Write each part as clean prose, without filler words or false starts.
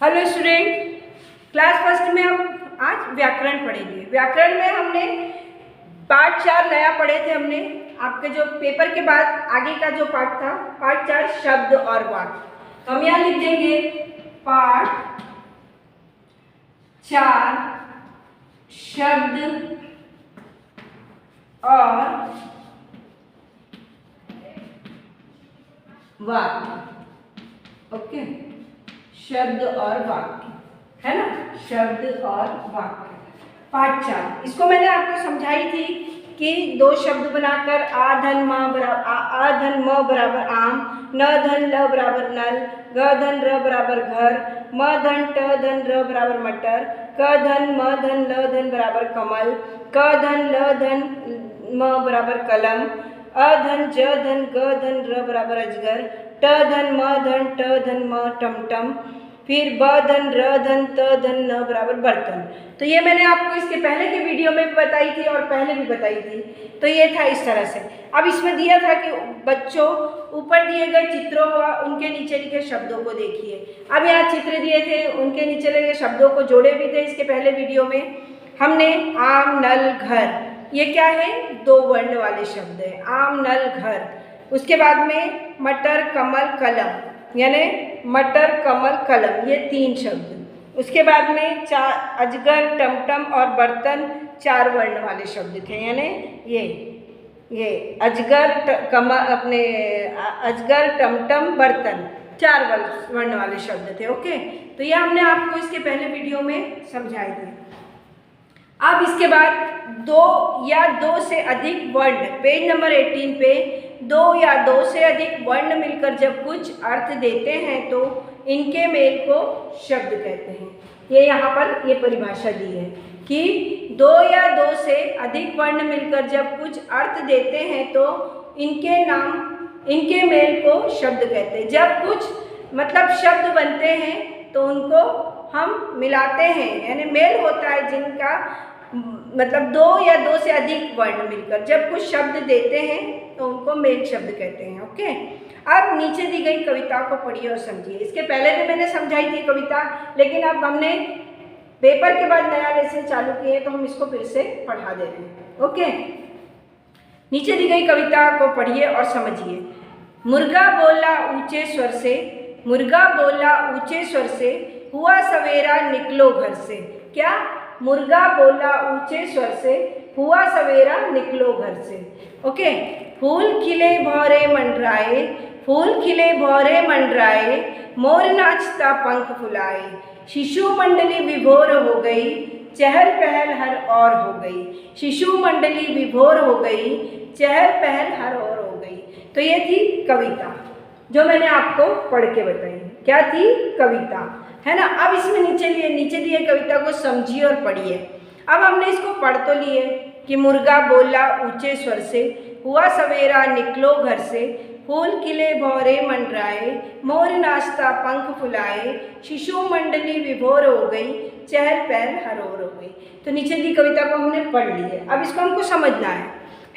Hello student, class first में हम आज व्याकरण पढ़ेंगे। व्याकरण में हमने पार्ट 4 नया पढ़े थे। हमने आपके जो पेपर के बाद आगे का जो पार्ट था, पार्ट 4 शब्द और वाक्य। हम यहाँ लिख देंगे पार्ट 4 शब्द और वाक्य। ओके, शब्द और वाक्य है ना, शब्द और वाक्य पार्ट 4। इसको मैंने आपको समझाई थी कि दो शब्द बनाकर आ धन म बराबर आम, न धन ल बराबर नल, ग धन र बराबर घर, म धन ट धन र बराबर मटर, क धन म धन ल धन बराबर कमल, क धन ल धन म बराबर कलम, अ धन ज धन ग धन र बराबर अजगर, ट धन म धन ट धन म टमटम, फिर ब धन र धन त धन न बराबर बर्तन। तो ये मैंने आपको इसके पहले के वीडियो में भी बताई थी और पहले भी बताई थी। तो ये था इस तरह से। अब इसमें दिया था कि बच्चों ऊपर दिए गए चित्रों व उनके नीचे लिखे शब्दों को देखिए। अब यहाँ चित्र दिए थे, उनके नीचे लिखे शब्दों को जोड़े भी थे इसके पहले वीडियो में हमने। आम नल घर, ये क्या है, दो वर्ण वाले शब्द है, आम नल घर। उसके बाद में मटर कमल कलम, यानी मटर कमल कलम, ये 3 शब्द। उसके बाद में अजगर टमटम और बर्तन 4 वर्ण वाले शब्द थे, यानी ये अजगर अजगर टमटम बर्तन 4 वर्ण वाले शब्द थे। ओके, तो ये हमने आपको इसके पहले वीडियो में समझाए थे। अब इसके बाद 2 या 2 से अधिक वर्ण, पेज नंबर 18 पे 2 या 2 से अधिक वर्ण मिलकर जब कुछ अर्थ देते हैं तो इनके मेल को शब्द कहते हैं। ये यहाँ पर ये परिभाषा दी है कि 2 या 2 से अधिक वर्ण मिलकर जब कुछ अर्थ देते हैं तो इनके मेल को शब्द कहते हैं। जब कुछ मतलब शब्द बनते हैं तो उनको हम मिलाते हैं, यानी मेल होता है जिनका मतलब 2 या 2 से अधिक वर्ण मिलकर जब कुछ शब्द देते हैं तो उनको मेल शब्द कहते हैं। ओके, अब नीचे दी गई कविता को पढ़िए और समझिए। इसके पहले भी मैंने समझाई थी कविता, लेकिन अब हमने पेपर के बाद नया लेसन चालू किए तो हम इसको फिर से पढ़ा दे रहे हैं। ओके, नीचे दी गई कविता को पढ़िए और समझिए। मुर्गा बोला ऊंचे स्वर से, मुर्गा बोला ऊंचे स्वर से, हुआ सवेरा निकलो घर से। क्या, मुर्गा बोला ऊंचे स्वर से, हुआ सवेरा निकलो घर से। ओके, फूल खिले भौरे मंडराए, फूल खिले भौरे मंडराए, मोर नाचता पंख फुलाए, शिशु मंडली विभोर हो गई, चहल पहल हर और हो गई, शिशु मंडली विभोर हो गई, चहल पहल हर और हो गई। तो ये थी कविता जो मैंने आपको पढ़ के बताई। क्या थी, कविता, है ना। अब इसमें नीचे दिए कविता को समझिए और पढ़िए। अब हमने इसको पढ़ तो लिए कि मुर्गा बोला ऊंचे स्वर से, हुआ सवेरा निकलो घर से, फूल खिले भौरे मंडराए, मोर नाचता पंख फुलाए, शिशु मंडली विभोर हो गई, चहल पहल हरोर हो गई। तो नीचे दी कविता को हमने पढ़ ली है। अब इसको हमको समझना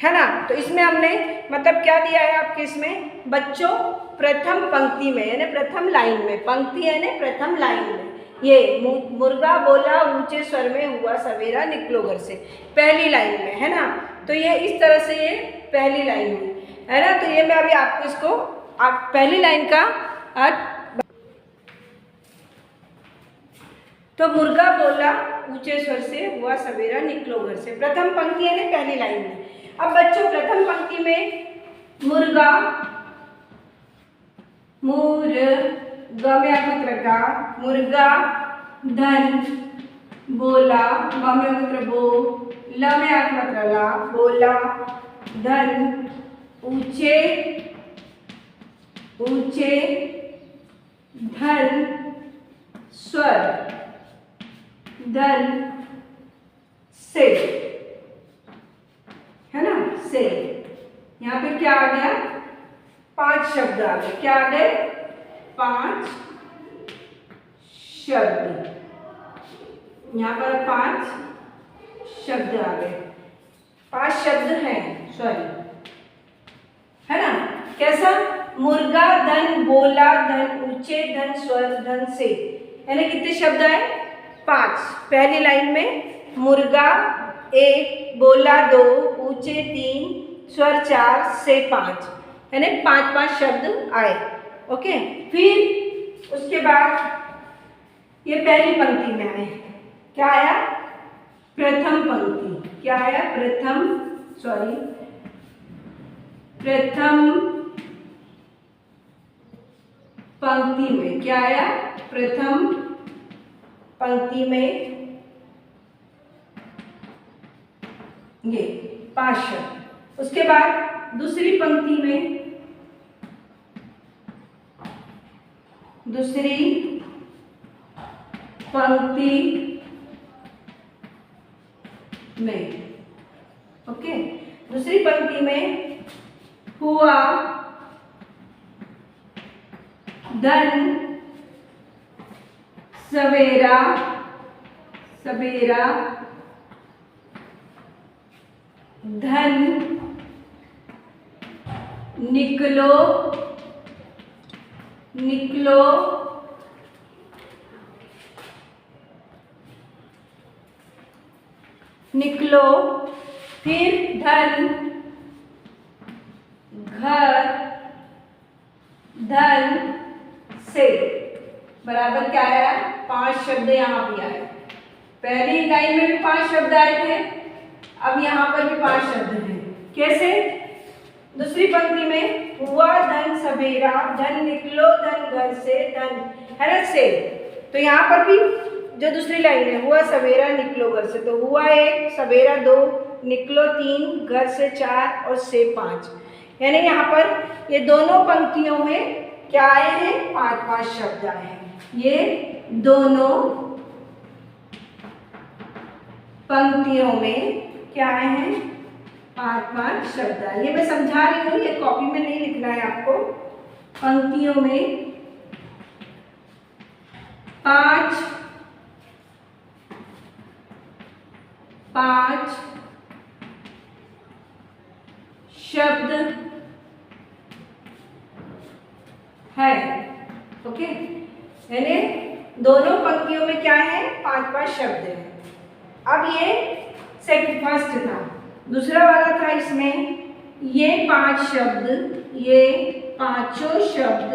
है ना। तो इसमें हमने मतलब क्या दिया है आपके इसमें बच्चों, प्रथम पंक्ति में यानी प्रथम लाइन में, पंक्ति यानी प्रथम लाइन में, ये मुर्गा बोला ऊंचे स्वर में, हुआ सवेरा निकलो घर से, पहली लाइन में, है ना। तो ये इस तरह से ये पहली लाइन हुई, है ना। तो ये मैं अभी आपको इसको पहली लाइन का अर्थ। तो मुर्गा बोला ऊंचे स्वर से, हुआ सवेरा निकलो घर से, प्रथम पंक्ति यानी पहली लाइन में। अब बच्चों प्रथम पंक्ति में मुर्गा, मुर्गा धन बोला, बो, ला, बोला धन ऊंचे धन स्वर धन से, है ना, से। यहाँ पे क्या आ गया, 5 शब्द आ गए। क्या आ गए, 5 शब्द। यहाँ पर 5 शब्द आ गए, 5 शब्द हैं, सॉरी, है ना। कैसा, मुर्गा धन बोला धन ऊंचे धन स्वर धन से, यानी कितने शब्द आए? 5। पहली लाइन में मुर्गा 1, बोला 2, ऊंचे 3, स्वर 4 से 5, यानी 5-5 शब्द आए। ओके, फिर उसके बाद ये पहली पंक्ति में आए, क्या आया? प्रथम पंक्ति। क्या आया? प्रथम पंक्ति में क्या आया? प्रथम पंक्ति में ये 5 शब्द। उसके बाद दूसरी पंक्ति में, ओके, दूसरी पंक्ति में हुआ, धन, सवेरा, धन, निकलो, फिर धन, घर, धन से, बराबर क्या आया? 5 शब्द यहाँ भी आए। पहली लाइन में भी 5 शब्द आए थे, अब यहाँ पर भी 5 शब्द हैं। कैसे? दूसरी पंक्ति में हुआ धन सवेरा, धन निकलो, धन घर से, धन है ना से, तो यहाँ पर भी जो दूसरी लाइन है हुआ सवेरा निकलो घर से, तो हुआ 1, सवेरा 2, निकलो 3, घर से 4 और से 5, यानी यहाँ पर ये दोनों पंक्तियों में क्या आए हैं? 5-5 शब्द आए हैं। ये दोनों पंक्तियों में क्या आए हैं? 5-5 शब्द आए। ये मैं समझा रही हूँ, ये कॉपी में नहीं लिखना है आपको। पंक्तियों में 5 शब्द है। ओके, यानी दोनों पंक्तियों में क्या है? 5-5 शब्द है। अब ये फर्स्ट था, दूसरा वाला था, इसमें ये 5 शब्द, ये पांचों शब्द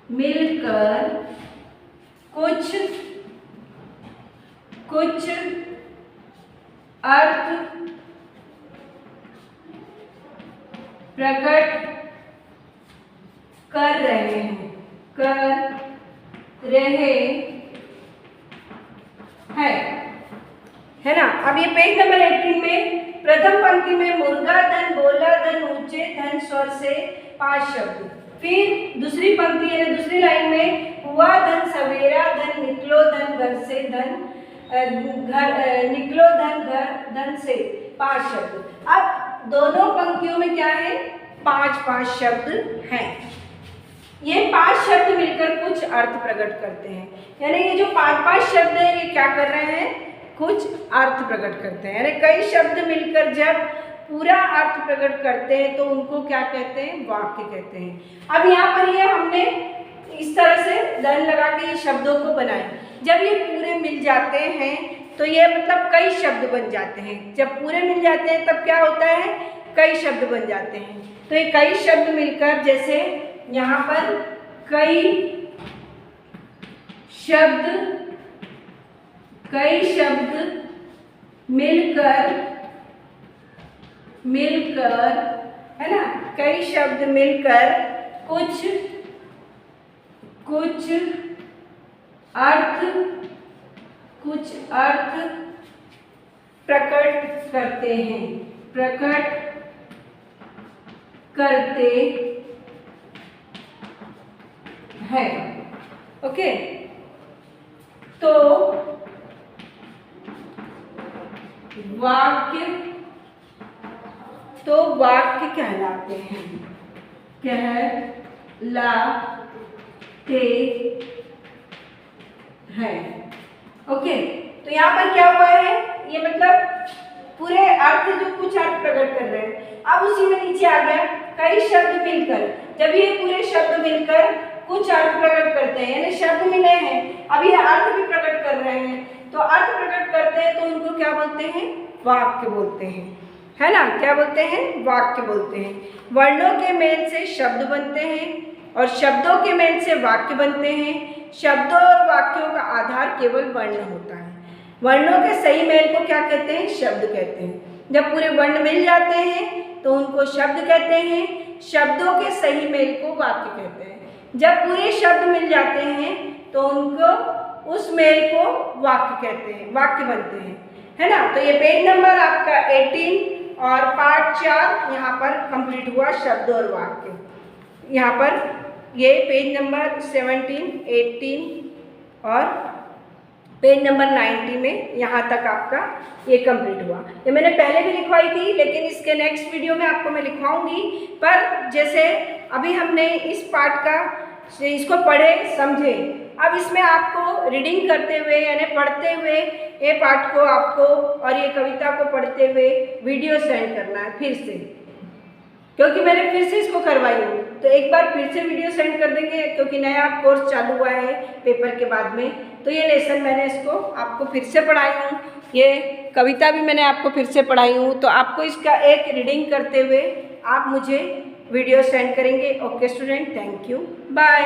मिलकर कुछ अर्थ प्रकट कर रहे हैं, है ना। अब ये पेज नंबर 18 में प्रथम पंक्ति में मुर्गा, धन, बोला, धन, ऊंचे, धन, स्वर से 5 शब्द। फिर दूसरी पंक्ति यानी दूसरी लाइन में हुआ धन सवेरा, धन निकलो, धन घर से, निकलो, धन घर, धन से 5 शब्द। अब दोनों पंक्तियों में क्या है? 5-5 शब्द हैं। ये 5 शब्द मिलकर कुछ अर्थ प्रकट करते हैं, यानी ये जो 5-5 शब्द हैं ये क्या कर रहे हैं? कुछ अर्थ प्रकट करते हैं। यानी कई शब्द मिलकर जब पूरा अर्थ प्रकट करते हैं तो उनको क्या कहते हैं? वाक्य कहते हैं। अब यहाँ पर ये हमने इस तरह से धन लगा के ये शब्दों को बनाए। जब ये पूरे मिल जाते हैं तो ये मतलब कई शब्द बन जाते हैं। जब पूरे मिल जाते हैं तब क्या होता है? कई शब्द बन जाते हैं। तो ये कई शब्द मिलकर, जैसे यहाँ पर कई शब्द मिलकर है ना, कई शब्द मिलकर कुछ अर्थ प्रकट करते हैं। ओके, तो वाक्य कहलाते हैं। ओके, तो यहाँ पर क्या हुआ है? ये मतलब पूरे अर्थ जो कुछ अर्थ प्रकट कर रहे हैं। अब उसी में नीचे आ गया कई शब्द मिलकर, जब ये पूरे शब्द मिलकर कुछ अर्थ प्रकट करते हैं, यानी शब्द मिले हैं अब ये अर्थ भी प्रकट कर रहे हैं, तो अर्थ प्रकट करते हैं तो उनको क्या बोलते हैं? वाक्य बोलते हैं, है ना। क्या बोलते हैं? वाक्य बोलते हैं। वर्णों के मेल से शब्द बनते हैं और शब्दों के मेल से वाक्य बनते हैं। शब्दों और वाक्यों का आधार केवल वर्ण होता है। वर्णों के सही मेल को क्या कहते हैं? शब्द कहते हैं। जब पूरे वर्ण मिल जाते हैं तो उनको शब्द कहते हैं। शब्दों के सही मेल को वाक्य कहते हैं। जब पूरे शब्द मिल जाते हैं तो उनको उस मेल को वाक्य कहते हैं, वाक्य बनते हैं, है ना। तो ये पेज नंबर आपका 18 और पार्ट 4 यहाँ पर कंप्लीट हुआ, शब्द और वाक्य। यहाँ पर ये पेज नंबर 17, 18 और पेज नंबर 90 में यहाँ तक आपका ये कंप्लीट हुआ। ये मैंने पहले भी लिखवाई थी, लेकिन इसके नेक्स्ट वीडियो में आपको मैं लिखवाऊंगी। पर जैसे अभी हमने इस पार्ट का इसको पढ़े समझे, अब इसमें आपको रीडिंग करते हुए यानी पढ़ते हुए ये पार्ट को आपको और ये कविता को पढ़ते हुए वीडियो सेंड करना है फिर से, क्योंकि मैंने फिर से इसको करवाई हूँ। तो एक बार फिर से वीडियो सेंड कर देंगे, क्योंकि नया कोर्स चालू हुआ है पेपर के बाद में। तो ये लेसन मैंने इसको आपको फिर से पढ़ाई हूँ, ये कविता भी मैंने आपको फिर से पढ़ाई हूँ। तो आपको इसका एक रीडिंग करते हुए आप मुझे वीडियो सेंड करेंगे। Okay student, thank you, bye.